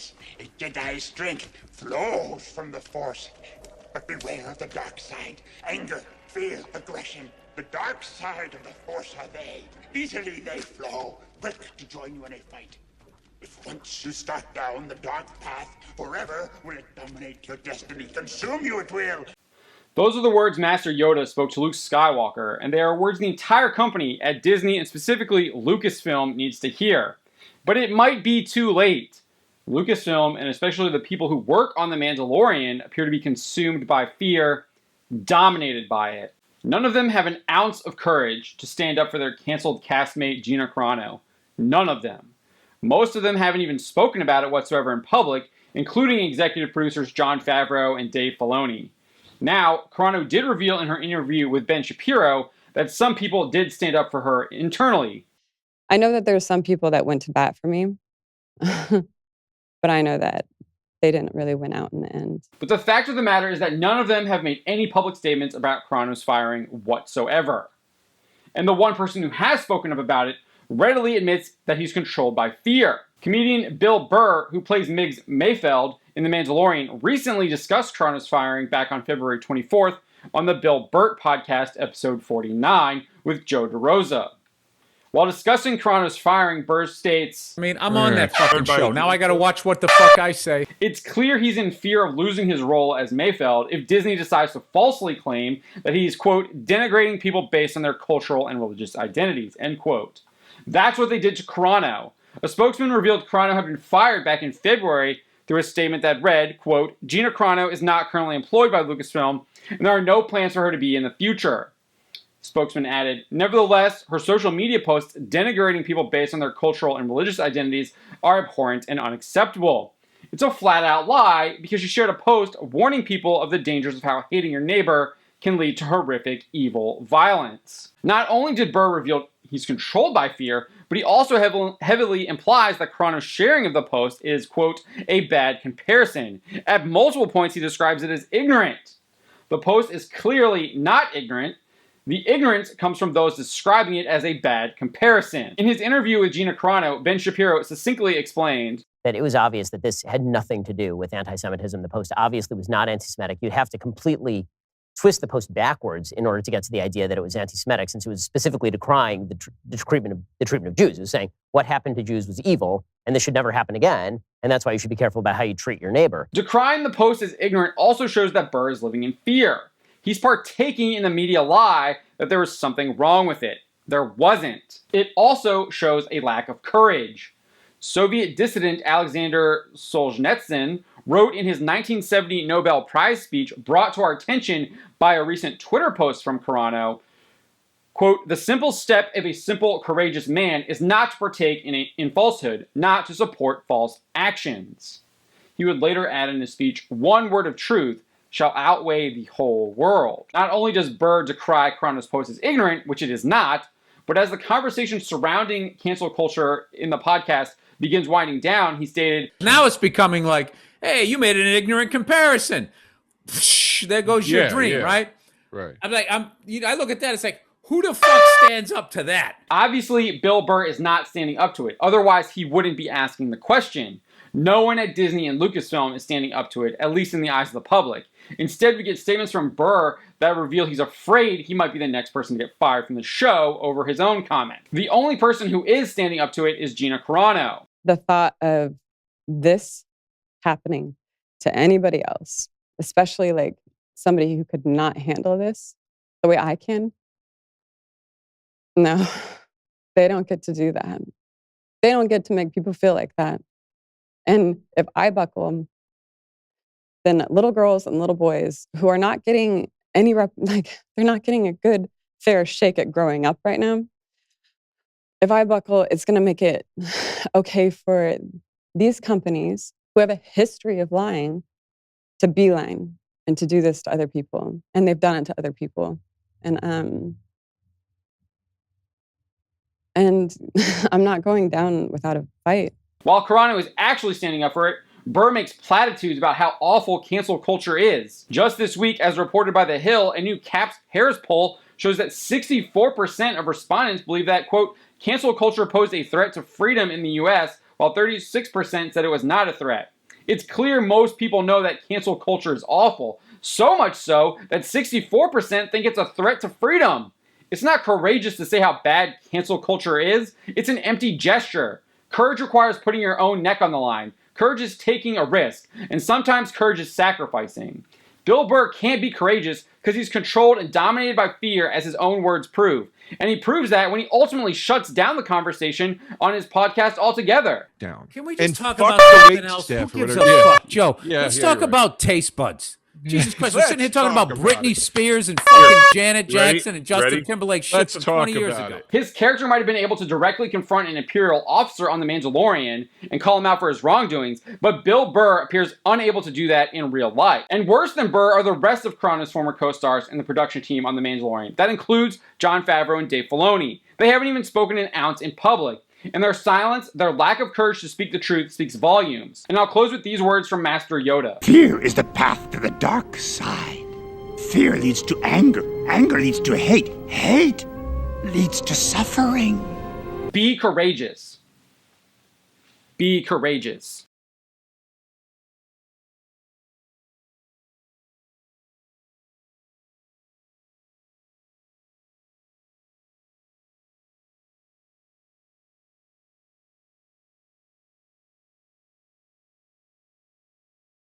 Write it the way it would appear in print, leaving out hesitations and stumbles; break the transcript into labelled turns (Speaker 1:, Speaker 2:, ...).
Speaker 1: Force. A Jedi's strength flows from the Force. But beware of the dark side. Anger, fear, aggression. The dark side of the Force are they. Easily they flow, quick to join you in a fight. If once you start down the dark path, forever will it dominate your destiny. Consume you it will.
Speaker 2: Those are the words Master Yoda spoke to Luke Skywalker, and they are words the entire company at Disney and specifically Lucasfilm needs to hear. But it might be too late. Lucasfilm, and especially the people who work on The Mandalorian, appear to be consumed by fear, dominated by it. None of them have an ounce of courage to stand up for their canceled castmate Gina Carano. None of them. Most of them haven't even spoken about it whatsoever in public, including executive producers Jon Favreau and Dave Filoni. Now, Carano did reveal in her interview with Ben Shapiro that some people did stand up for her internally.
Speaker 3: I know that there's some people that went to bat for me, but I know that they didn't really win out in the end.
Speaker 2: But the fact of the matter is that none of them have made any public statements about Carano's firing whatsoever. And the one person who has spoken up about it readily admits that he's controlled by fear. Comedian Bill Burr, who plays Miggs Mayfeld in The Mandalorian, recently discussed Carano's firing back on February 24th on the Bill Burt podcast, episode 49, with Joe DeRosa. While discussing Carano's firing, Burr states,
Speaker 4: I mean, I'm on that fucking show. Now I gotta watch what the fuck I say.
Speaker 2: It's clear he's in fear of losing his role as Mayfeld if Disney decides to falsely claim that he's, quote, denigrating people based on their cultural and religious identities, end quote. That's what they did to Carano. A spokesman revealed Carano had been fired back in February through a statement that read, quote, Gina Carano is not currently employed by Lucasfilm, and there are no plans for her to be in the future. Spokesman added, nevertheless, her social media posts denigrating people based on their cultural and religious identities are abhorrent and unacceptable. It's a flat-out lie because she shared a post warning people of the dangers of how hating your neighbor can lead to horrific, evil violence. Not only did Burr reveal he's controlled by fear, but he also heavily implies that Carano's sharing of the post is, quote, a bad comparison. At multiple points, he describes it as ignorant. The post is clearly not ignorant. The ignorance comes from those describing it as a bad comparison. In his interview with Gina Carano, Ben Shapiro succinctly explained
Speaker 5: that it was obvious that this had nothing to do with anti-Semitism. The post obviously was not anti-Semitic. You'd have to completely twist the post backwards in order to get to the idea that it was anti-Semitic, since it was specifically decrying the treatment of Jews. It was saying what happened to Jews was evil, and this should never happen again, and that's why you should be careful about how you treat your neighbor.
Speaker 2: Decrying the post as ignorant also shows that Burr is living in fear. He's partaking in the media lie that there was something wrong with it. There wasn't. It also shows a lack of courage. Soviet dissident Alexander Solzhenitsyn wrote in his 1970 Nobel Prize speech, brought to our attention by a recent Twitter post from Carano, quote, the simple step of a simple, courageous man is not to partake in falsehood, not to support false actions. He would later add in his speech, one word of truth shall outweigh the whole world. Not only does Burr decry Carano's post as ignorant, which it is not, but as the conversation surrounding cancel culture in the podcast begins winding down, he stated,
Speaker 4: now it's becoming like, hey, you made an ignorant comparison. There goes your dream, right?
Speaker 6: Right.
Speaker 4: I'm like, I look at that, it's like, who the fuck stands up to that?
Speaker 2: Obviously, Bill Burr is not standing up to it. Otherwise, he wouldn't be asking the question. No one at Disney and Lucasfilm is standing up to it, at least in the eyes of the public. Instead, we get statements from Burr that reveal he's afraid he might be the next person to get fired from the show over his own comment. The only person who is standing up to it is Gina Carano.
Speaker 3: The thought of this happening to anybody else, especially like somebody who could not handle this the way I can, no, they don't get to do that. They don't get to make people feel like that. And if I buckle them, then little girls and little boys who are not getting any they're not getting a good, fair shake at growing up right now. If I buckle, it's going to make it okay for these companies who have a history of lying to beeline and to do this to other people. And they've done it to other people. And I'm not going down without a fight.
Speaker 2: While Carano is actually standing up for it, Burr makes platitudes about how awful cancel culture is. Just this week, as reported by The Hill, a new Harris poll shows that 64% of respondents believe that, quote, cancel culture posed a threat to freedom in the U.S., while 36% said it was not a threat. It's clear most people know that cancel culture is awful, so much so that 64% think it's a threat to freedom. It's not courageous to say how bad cancel culture is. It's an empty gesture. Courage requires putting your own neck on the line. Courage is taking a risk, and sometimes courage is sacrificing. Bill Burr can't be courageous because he's controlled and dominated by fear, as his own words prove. And he proves that when he ultimately shuts down the conversation on his podcast altogether.
Speaker 4: Can we just talk
Speaker 6: fuck
Speaker 4: about
Speaker 6: the
Speaker 4: something
Speaker 6: wait
Speaker 4: else?
Speaker 6: staff
Speaker 4: Who
Speaker 6: or
Speaker 4: gives a
Speaker 6: whatever.
Speaker 4: fuck, Joe?
Speaker 6: Yeah,
Speaker 4: Let's
Speaker 6: yeah,
Speaker 4: talk
Speaker 6: you're
Speaker 4: about taste buds. Jesus Christ, we're
Speaker 6: Let's
Speaker 4: sitting here talking
Speaker 6: talk
Speaker 4: about
Speaker 6: about
Speaker 4: Britney
Speaker 6: it.
Speaker 4: Spears and fucking Janet
Speaker 6: Ready?
Speaker 4: Jackson and Justin
Speaker 6: Ready?
Speaker 4: Timberlake shit
Speaker 6: Let's
Speaker 4: from
Speaker 6: talk
Speaker 4: 20 years
Speaker 6: about
Speaker 4: ago.
Speaker 6: it.
Speaker 2: His character might have been able to directly confront an Imperial officer on The Mandalorian and call him out for his wrongdoings, but Bill Burr appears unable to do that in real life. And worse than Burr are the rest of Carano's former co-stars and the production team on The Mandalorian. That includes Jon Favreau and Dave Filoni. They haven't even spoken an ounce in public. And their silence, their lack of courage to speak the truth, speaks volumes. And I'll close with these words from Master Yoda.
Speaker 1: Fear is the path to the dark side. Fear leads to anger. Anger leads to hate. Hate leads to suffering.
Speaker 2: Be courageous. Be courageous.